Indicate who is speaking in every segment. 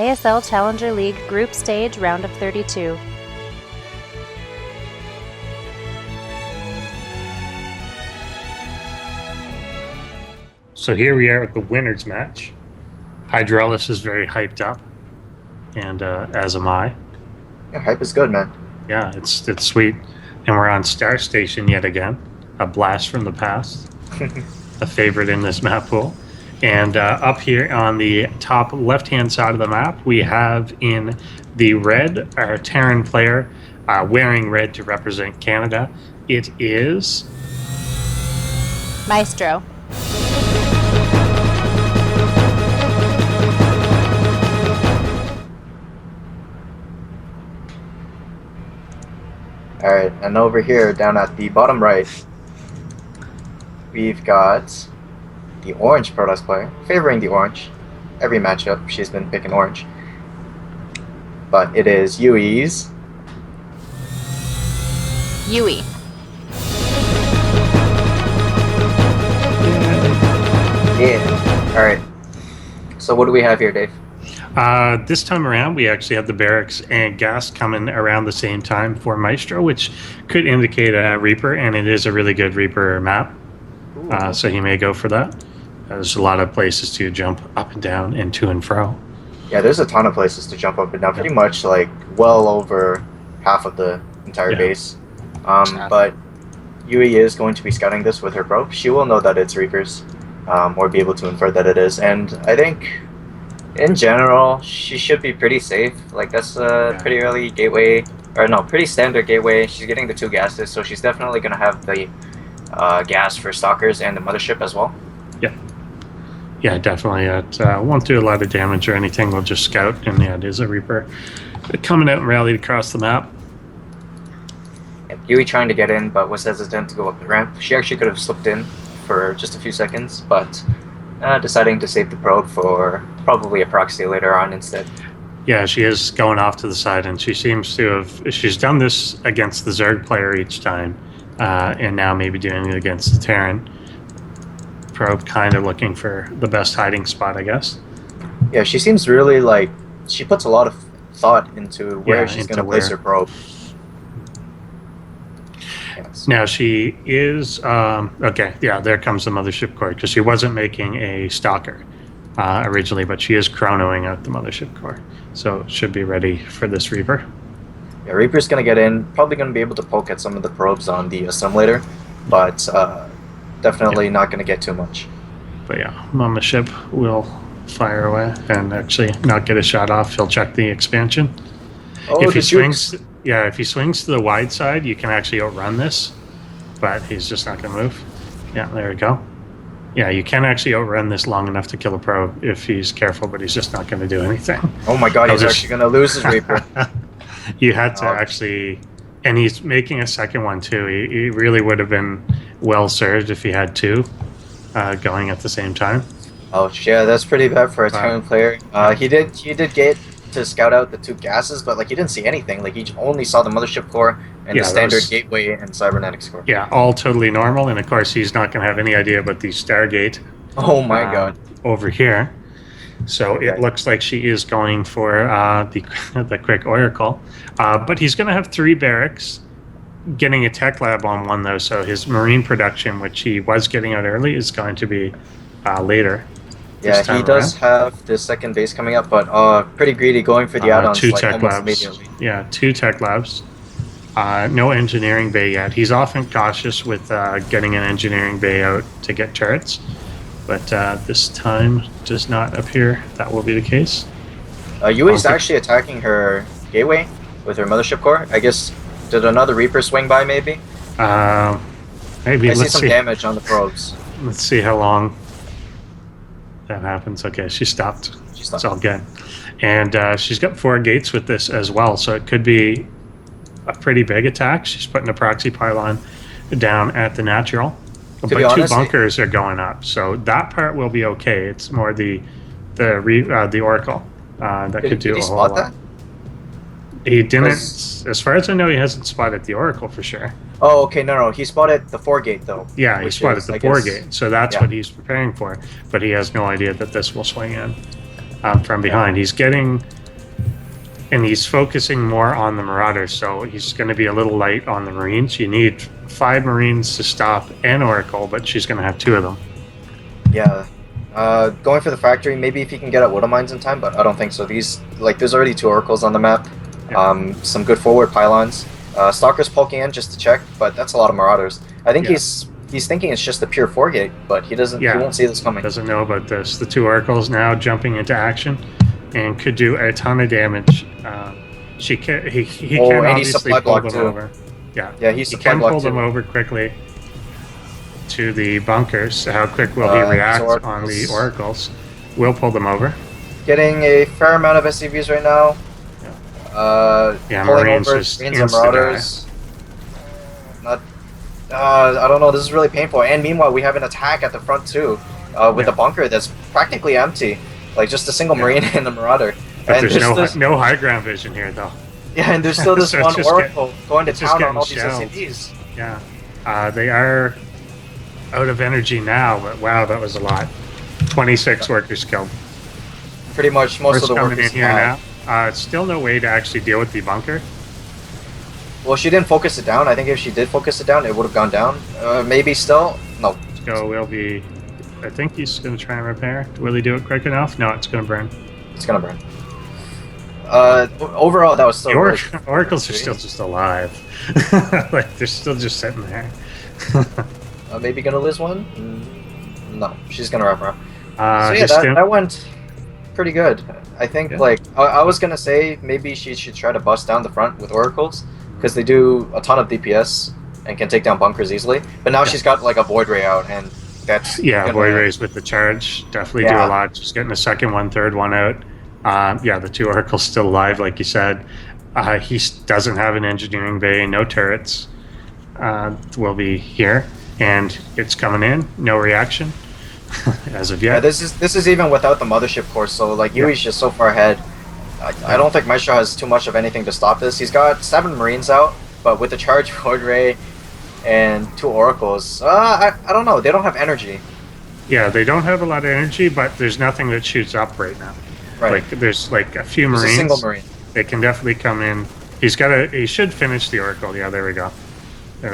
Speaker 1: ASL Challenger League Group Stage Round of 32.
Speaker 2: So here we are at the winner's match. Hydraulis is very hyped up, and as am I.
Speaker 3: Yeah, hype is good, man.
Speaker 2: Yeah, it's sweet. And we're on Star Station yet again, a blast from the past, a favorite in this map pool. And up here on the top left-hand side of the map, we have in the red our Terran player wearing red to represent Canada. It is
Speaker 1: Maestro.
Speaker 3: Alright, and over here, down at the bottom right, we've got the orange Protoss player, favoring the orange. Every matchup, she's been picking orange. But it is Yuuie's
Speaker 1: Yuuie.
Speaker 3: Yeah. Alright. So what do we have here, Dave?
Speaker 2: this time around, we actually have the barracks and gas coming around the same time for Maestro, which could indicate a Reaper, and it is a really good Reaper map. So he may go for that. There's a lot of places to jump up and down and to and fro.
Speaker 3: Yeah, there's a ton of places to jump up and down. Pretty much like well over half of the entire base. But Yuuie is going to be scouting this with her probe. She will know that it's Reapers, or be able to infer that it is. And I think, in general, she should be pretty safe. Like, that's a pretty early gateway, or no, pretty standard gateway. She's getting the 2 gases, so she's definitely going to have the gas for Stalkers and the Mothership as well.
Speaker 2: Yeah. Yeah, definitely. It won't do a lot of damage or anything. We'll just scout, and yeah, it is a Reaper. Coming out and rallied across the map.
Speaker 3: Yuuie trying to get in, but was hesitant to go up the ramp. She actually could have slipped in for just a few seconds, but deciding to save the probe for probably a proxy later on instead.
Speaker 2: Yeah, she is going off to the side, and she seems to have... She's done this against the Zerg player each time, and now maybe doing it against the Terran. Probe kind of looking for the best hiding spot, I guess.
Speaker 3: Yeah, she seems really like... She puts a lot of thought into where she's going to place her probe. Yes.
Speaker 2: Now she is... okay, yeah, there comes the Mothership core, because she wasn't making a Stalker originally, but she is chronoing out the Mothership core. So should be ready for this Reaper.
Speaker 3: Yeah, Reaper's going to get in, probably going to be able to poke at some of the probes on the assimilator, but definitely not going to get too much.
Speaker 2: But yeah, Mothership will fire away and actually not get a shot off. He'll check the expansion.
Speaker 3: Oh,
Speaker 2: if he swings... Yeah, if he swings to the wide side, you can actually outrun this, but he's just not going to move. Yeah, there we go. Yeah, you can actually outrun this long enough to kill a probe if he's careful, but he's just not going to do anything.
Speaker 3: Oh my god, he's actually going to lose his Reaper.
Speaker 2: You had to actually... And he's making a second one, too. He really would have been well served if he had 2 going at the same time.
Speaker 3: Oh, yeah, that's pretty bad for a Terran player. He did get to scout out the 2 gases, but like he didn't see anything. Like he only saw the Mothership core and the standard gateway and cybernetics core.
Speaker 2: Yeah, all totally normal. And of course, he's not going to have any idea about the Stargate.
Speaker 3: Oh my god!
Speaker 2: Over here, so it looks like she is going for the quick Oracle, but he's going to have 3 barracks. Getting a tech lab on one though, so his marine production, which he was getting out early, is going to be later.
Speaker 3: Yeah, he does have the second base coming up, but pretty greedy going for the add-ons
Speaker 2: 2
Speaker 3: like
Speaker 2: tech
Speaker 3: almost
Speaker 2: labs.
Speaker 3: immediately.
Speaker 2: Yeah, 2 tech labs. No engineering bay yet. He's often cautious with getting an engineering bay out to get turrets, but this time does not appear that will be the case.
Speaker 3: Yuuie's actually attacking her gateway with her Mothership core. I guess, did another Reaper swing by maybe?
Speaker 2: Maybe.
Speaker 3: I see some damage on the probes.
Speaker 2: Let's see how long that happens. Okay, she stopped. It's all good. And she's got 4 gates with this as well, so it could be a pretty big attack. She's putting a proxy pylon down at the natural. But 2 bunkers are going up, so that part will be okay. It's more the Oracle that could do a whole lot. He didn't, as far as I know, he hasn't spotted the Oracle for sure.
Speaker 3: Oh, okay, no, he spotted the 4 gate though.
Speaker 2: Yeah, he spotted the 4 gate, so that's what he's preparing for. But he has no idea that this will swing in. from behind. He's getting, and he's focusing more on the Marauders, so he's going to be a little light on the Marines. You need 5 Marines to stop an Oracle, but she's going to have 2 of them.
Speaker 3: Yeah. Going for the factory, maybe if he can get at Widow Mines in time, but I don't think so. These, like, there's already 2 Oracles on the map.
Speaker 2: Yeah.
Speaker 3: Some good forward pylons. Stalker's poking in just to check, but that's a lot of Marauders. I think he's thinking it's just a pure 4-gate, but he doesn't.
Speaker 2: Yeah.
Speaker 3: He won't see this coming.
Speaker 2: Doesn't know about this. The 2 Oracles now jumping into action, and could do a ton of damage. He can obviously pull them over. Yeah.
Speaker 3: Yeah, he
Speaker 2: can pull them over quickly to the bunkers. How quick will he react on the Oracles? We'll pull them over.
Speaker 3: Getting a fair amount of SCVs right now.
Speaker 2: Marines just
Speaker 3: and Marauders. Not. I don't know. This is really painful. And meanwhile, we have an attack at the front too, with a bunker that's practically empty, like just a single Marine and a Marauder.
Speaker 2: But there's no high ground vision here, though.
Speaker 3: Yeah, and there's still this
Speaker 2: So
Speaker 3: one Oracle going to town on all these
Speaker 2: shelled.
Speaker 3: SCVs.
Speaker 2: Yeah, they are out of energy now, but wow, that was a lot. 26 workers killed.
Speaker 3: Pretty much most of the
Speaker 2: coming
Speaker 3: workers
Speaker 2: in here now. Still no way to actually deal with the bunker.
Speaker 3: Well, she didn't focus it down. I think if she did focus it down, it would have gone down. Maybe still. No.
Speaker 2: So we'll be. I think he's going to try and repair. Will he do it quick enough? No, it's going to burn.
Speaker 3: It's going to burn. Overall, that was still.
Speaker 2: The Oracles are still just alive. Like they're still just sitting there.
Speaker 3: Maybe gonna lose one? No, she's gonna wrap her up. So yeah, that went pretty good. I think I was gonna say maybe she should try to bust down the front with Oracles because they do a ton of DPS and can take down bunkers easily. But now she's got like a Void Ray out, and that's
Speaker 2: Void Rays with the charge definitely do a lot. Just getting a second one, third one out. The 2 Oracles still alive, like you said. He doesn't have an engineering bay, no turrets. Will be here, and it's coming in. No reaction as of yet.
Speaker 3: Yeah, this is even without the mothership course. So like Yuuie's just so far ahead. I don't think Maestro has too much of anything to stop this. He's got 7 Marines out, but with the charge Void Ray and 2 Oracles, I don't know. They don't have energy.
Speaker 2: Yeah, they don't have a lot of energy, but there's nothing that shoots up right now.
Speaker 3: Right.
Speaker 2: Like there's like a few Marines.
Speaker 3: A single Marine.
Speaker 2: They can definitely come in. He should finish the Oracle. Yeah, there we go.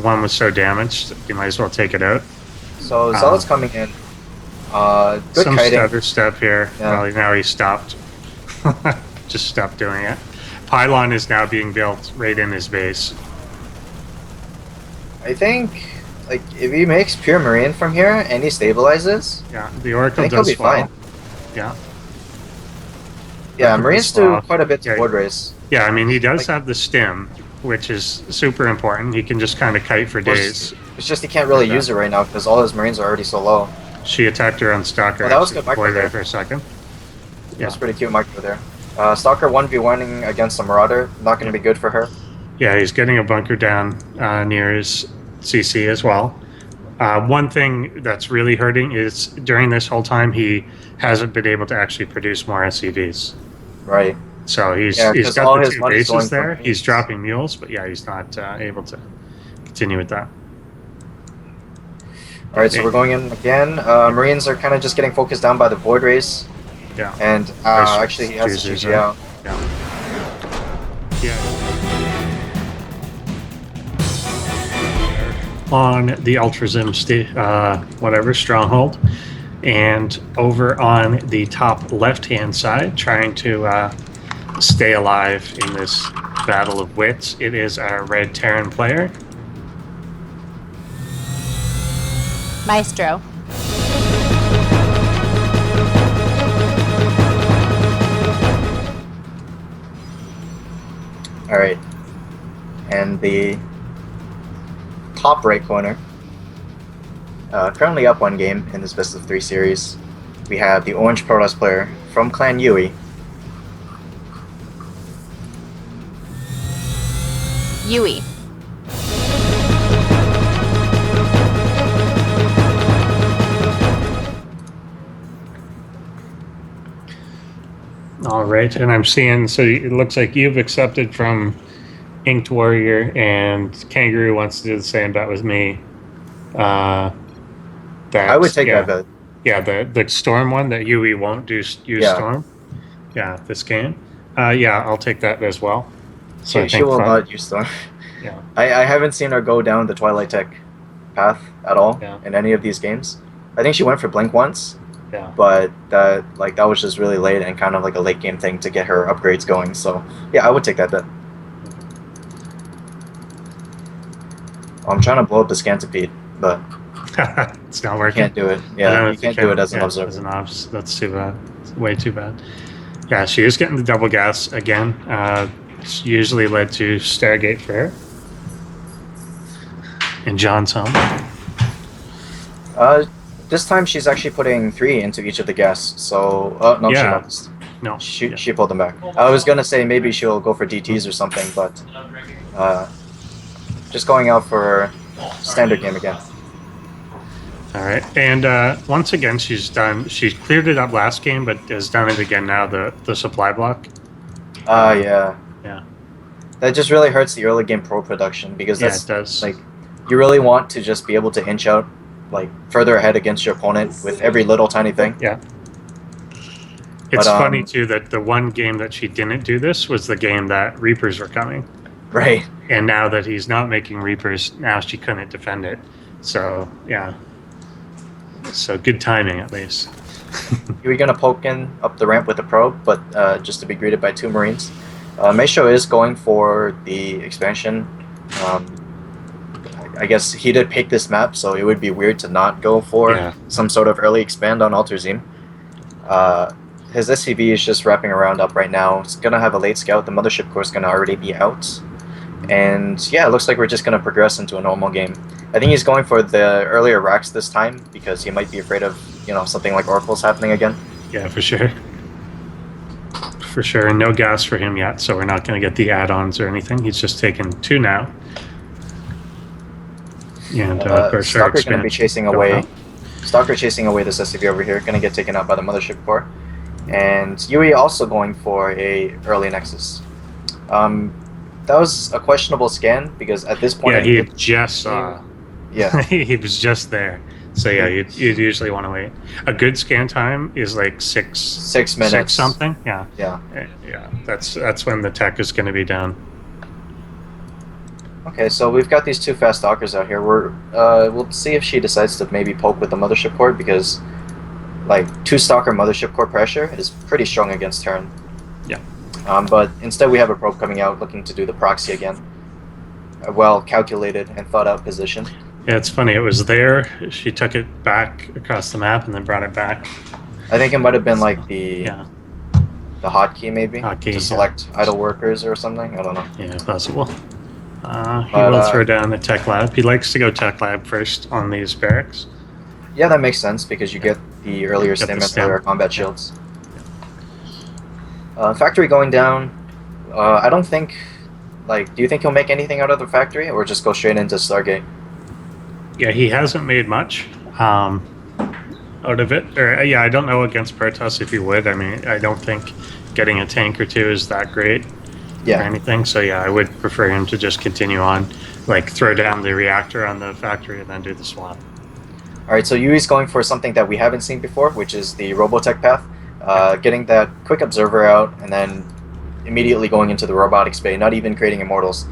Speaker 2: One was so damaged, you might as well take it out.
Speaker 3: So Zealot's coming in. Good
Speaker 2: some
Speaker 3: kiting.
Speaker 2: stutter step here.
Speaker 3: Yeah.
Speaker 2: Well, now he stopped. Just stopped doing it. Pylon is now being built right in his base.
Speaker 3: I think, like, if he makes pure Marine from here and he stabilizes,
Speaker 2: the Oracle
Speaker 3: he'll be fine.
Speaker 2: Yeah.
Speaker 3: Yeah, Marines do quite a bit to Void Rays.
Speaker 2: Yeah, I mean, he does have the stim, which is super important. He can just kind of kite for days.
Speaker 3: It's just he can't really use it right now because all his Marines are already so low.
Speaker 2: She attacked her on Stalker.
Speaker 3: That was good micro
Speaker 2: there for a second.
Speaker 3: Yeah, that's pretty cute micro there. Stalker 1v1ing against a Marauder, not going to be good for her.
Speaker 2: Yeah, he's getting a bunker down near his CC as well. One thing that's really hurting is during this whole time he hasn't been able to actually produce more SCVs.
Speaker 3: Right.
Speaker 2: So he's got the 2 bases there. He's dropping mules, but he's not able to continue with that.
Speaker 3: Alright, so we're going in again. Marines are kind of just getting focused down by the Void Rays.
Speaker 2: Yeah.
Speaker 3: And actually he has the GG out.
Speaker 2: On the Ultrazim stronghold, and over on the top left-hand side, trying to stay alive in this battle of wits, it is our red Terran player.
Speaker 1: Maestro.
Speaker 3: Alright. And the top right corner, currently up 1 game in this best of 3 series, we have the orange Protoss player from Clan Yuuie.
Speaker 1: Yuuie.
Speaker 2: All right, and I'm seeing, so it looks like you've accepted from Inked Warrior, and Kangaroo wants to do the same bet with me.
Speaker 3: I would take that bet.
Speaker 2: Yeah, the Storm one, that Yuuie won't use Storm. Yeah, this game. Yeah, I'll take that as well. So I
Speaker 3: She
Speaker 2: think
Speaker 3: will
Speaker 2: fun.
Speaker 3: not use Storm.
Speaker 2: Yeah,
Speaker 3: I haven't seen her go down the Twilight Tech path at all
Speaker 2: Yeah.
Speaker 3: in any of these games. I think she went for Blink once,
Speaker 2: yeah.
Speaker 3: but that was just really late and kind of like a late game thing to get her upgrades going. So yeah, I would take that bet. I'm trying to blow up the Scantipede, but
Speaker 2: It's not
Speaker 3: you
Speaker 2: working.
Speaker 3: can't do it.
Speaker 2: I don't
Speaker 3: Yeah,
Speaker 2: know
Speaker 3: you
Speaker 2: if
Speaker 3: can't do it as an
Speaker 2: yeah,
Speaker 3: observer.
Speaker 2: As an obs, that's too bad. It's way too bad. Yeah, she is getting the double gas again. It's usually led to Stargate for her. In John's home.
Speaker 3: This time she's actually putting 3 into each of the gas. So no, she
Speaker 2: Yeah.
Speaker 3: missed.
Speaker 2: No.
Speaker 3: She pulled them back. I was gonna say maybe she'll go for DTs or something, but just going out for standard game again.
Speaker 2: All right, and once again, she cleared it up last game, but has done it again now. The supply block.
Speaker 3: Yeah.
Speaker 2: Yeah.
Speaker 3: That just really hurts the early game pro production because
Speaker 2: Yeah,
Speaker 3: that's
Speaker 2: it does.
Speaker 3: like you really want to just be able to inch out like further ahead against your opponent with every little tiny thing.
Speaker 2: Yeah. It's
Speaker 3: But,
Speaker 2: funny too that the one game that she didn't do this was the game that Reapers were coming,
Speaker 3: Right.
Speaker 2: and now that he's not making Reapers, now she couldn't defend it. So yeah. So good timing at least.
Speaker 3: You're gonna poke in up the ramp with a probe, but just to be greeted by 2 Marines. Maestro is going for the expansion. I guess he did pick this map, so it would be weird to not go for some sort of early expand on Alterzim. His SCV is just wrapping around up right now. It's gonna have a late scout. The mothership core is gonna already be out. And yeah, it looks like we're just gonna progress into a normal game. I think he's going for the earlier racks this time because he might be afraid of, something like Oracles happening again.
Speaker 2: Yeah, for sure. For sure, and no gas for him yet, so we're not going to get the add-ons or anything. He's just taken 2 now. And of course,
Speaker 3: Stalker's going to be chasing away. Stalker chasing away this SCV over here. Going to get taken out by the mothership core. And Yuuie also going for a early Nexus. That was a questionable scan because at this point...
Speaker 2: Yeah, he had just saw.
Speaker 3: Yeah.
Speaker 2: He was just there. So yeah, you'd usually want to wait. A good scan time is like 6
Speaker 3: minutes.
Speaker 2: 6 something. Yeah.
Speaker 3: Yeah.
Speaker 2: Yeah. That's when the tech is going to be down.
Speaker 3: Okay, so we've got these 2 fast stalkers out here. We'll see if she decides to maybe poke with the mothership core because, like, 2 stalker mothership core pressure is pretty strong against Terran.
Speaker 2: Yeah.
Speaker 3: But instead, we have a probe coming out looking to do the proxy again. A well calculated and thought out position.
Speaker 2: Yeah, it's funny. It was there. She took it back across the map and then brought it back.
Speaker 3: I think it might have been like the hotkey maybe
Speaker 2: Hotkey,
Speaker 3: to select idle workers or something. I don't know.
Speaker 2: Yeah, possible. He will throw down the tech lab. He likes to go tech lab first on these barracks.
Speaker 3: Yeah, that makes sense because you get the earlier stim and earlier combat shields. Factory going down. I don't think. Do you think he'll make anything out of the factory or just go straight into Stargate?
Speaker 2: Yeah, he hasn't made much out of it. Or I don't know against Protoss if he would. I mean, I don't think getting a tank or 2 is that great or anything. So yeah, I would prefer him to just continue on, like throw down the reactor on the factory and then do the swap.
Speaker 3: All right, so Yuuie's going for something that we haven't seen before, which is the Robotech path. Getting that quick observer out and then immediately going into the robotics bay, not even creating immortals.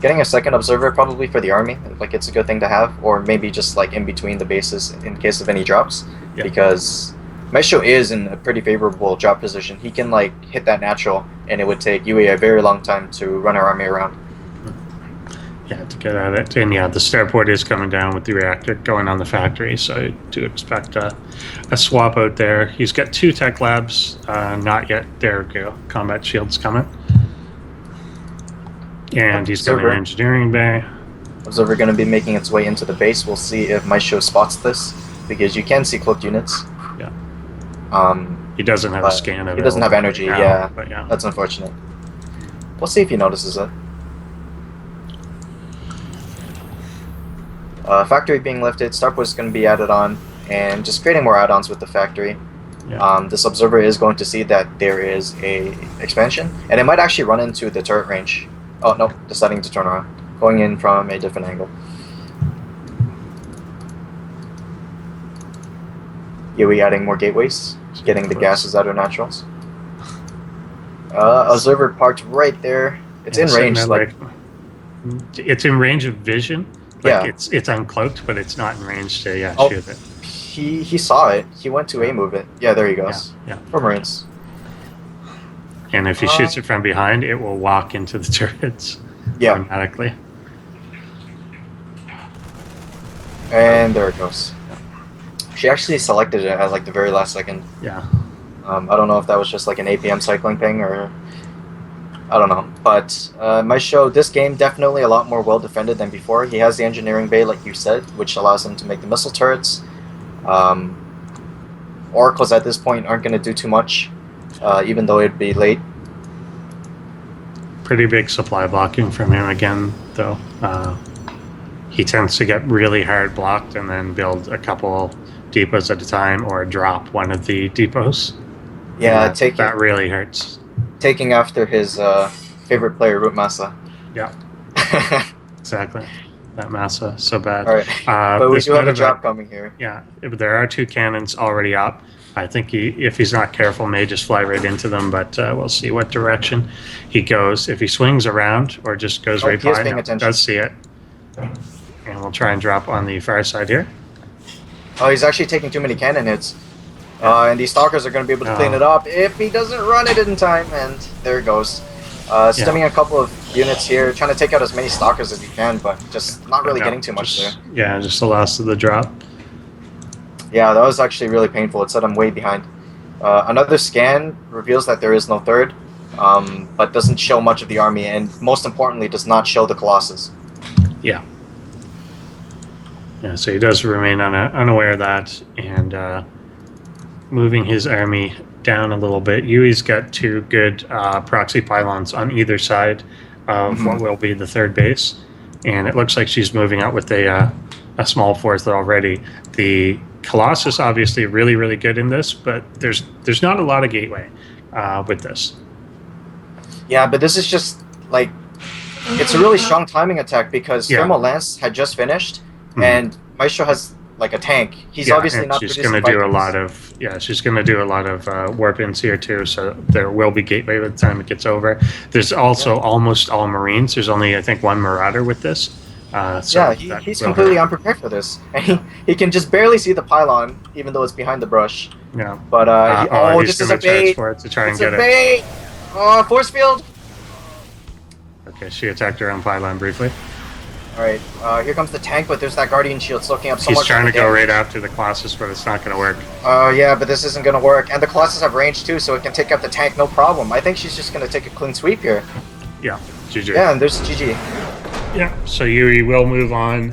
Speaker 3: Getting a second observer probably for the army, like it's a good thing to have, or maybe just like in between the bases in case of any drops, because Maestro is in a pretty favorable drop position. He can like hit that natural, and it would take Yuuie a very long time to run our army around.
Speaker 2: Yeah, to get at it. And yeah, the starport is coming down with the reactor going on the factory, so I do expect a swap out there. He's got 2 tech labs, not yet. There we go. Combat shields coming. And he's got an engineering bay.
Speaker 3: Observer going to be making its way into the base. We'll see if Maestro spots this, because you can see cloaked units.
Speaker 2: Yeah. He doesn't have a scan of it.
Speaker 3: He doesn't have energy,
Speaker 2: now,
Speaker 3: yeah. That's unfortunate. We'll see if he notices it. Factory being lifted, starport is going to be added on, and just creating more add-ons with the factory.
Speaker 2: Yeah.
Speaker 3: This observer is going to see that there is a expansion, and it might actually run into the turret range. Oh, no, deciding to turn around. Going in from a different angle. Yuuie adding more gateways, getting the gases out of naturals. Observer parked right there. It's in
Speaker 2: sitting
Speaker 3: range.
Speaker 2: there,
Speaker 3: Like,
Speaker 2: it's in range of vision. Like
Speaker 3: yeah.
Speaker 2: it's uncloaked, but it's not in range to
Speaker 3: Oh,
Speaker 2: shoot it.
Speaker 3: he saw it. He went to A move it. Yeah, there he goes.
Speaker 2: Yeah.
Speaker 3: For Marines.
Speaker 2: And if he shoots it from behind, it will walk into the turrets automatically.
Speaker 3: And there it goes. She actually selected it at like the very last second.
Speaker 2: Yeah.
Speaker 3: I don't know if that was just like an APM cycling thing or I don't know. But Maestro, this game definitely a lot more well defended than before. He has the engineering bay, like you said, which allows him to make the missile turrets. Oracles at this point aren't going to do too much, even though it'd be late.
Speaker 2: Pretty big supply blocking from him again, though. He tends to get really hard blocked and then build a couple depots at a time or drop one of the depots.
Speaker 3: Yeah,
Speaker 2: that really hurts.
Speaker 3: Taking after his favorite player, Root Massa.
Speaker 2: Yeah, exactly. That Massa, so bad.
Speaker 3: All right, but we do have a drop coming here.
Speaker 2: Yeah, there are 2 cannons already up. I think he, if he's not careful, may just fly right into them, but we'll see what direction he goes. If he swings around or just goes right by, does see it. And we'll try and drop on the far side here.
Speaker 3: Oh, he's actually taking too many cannon hits. And these stalkers are going to be able to clean it up if he doesn't run it in time. And there it goes. Stemming a couple of units here, trying to take out as many stalkers as he can, but just not really getting too much there.
Speaker 2: Yeah, just the last of the drop.
Speaker 3: Yeah, that was actually really painful. It said I'm way behind. Another scan reveals that there is no third, but doesn't show much of the army, and most importantly, does not show the Colossus.
Speaker 2: Yeah. Yeah, so he does remain unaware of that, and moving his army down a little bit. Yuuie's got 2 good proxy pylons on either side of what will be the 3rd base, and it looks like she's moving out with a small 4th already. The Colossus obviously really, really good in this, but there's not a lot of gateway with this.
Speaker 3: Yeah, but this is just like it's a really strong timing attack because Thermal Lance had just finished, and Maestro has like a tank. He's obviously not.
Speaker 2: She's going to do a lot of she's going to do a lot of warp ins here too. So there will be gateway by the time it gets over. There's also almost all Marines. There's only I think 1 Marauder with this.
Speaker 3: He's completely unprepared for this, and he can just barely see the pylon, even though it's behind the brush.
Speaker 2: Yeah.
Speaker 3: But this is a bait.
Speaker 2: For it to try and
Speaker 3: it's
Speaker 2: get
Speaker 3: a bait. Oh, force field.
Speaker 2: Okay, she attacked her own pylon briefly.
Speaker 3: All right, here comes the tank, but there's that Guardian shield soaking up so much.
Speaker 2: He's trying to go right after the Colossus, but it's not going to work.
Speaker 3: Yeah, but this isn't going to work, and the Colossus have range too, so it can take out the tank no problem. I think she's just going to take a clean sweep here.
Speaker 2: Yeah, GG.
Speaker 3: Yeah, and there's GG.
Speaker 2: Yeah, so Yuuie will move on.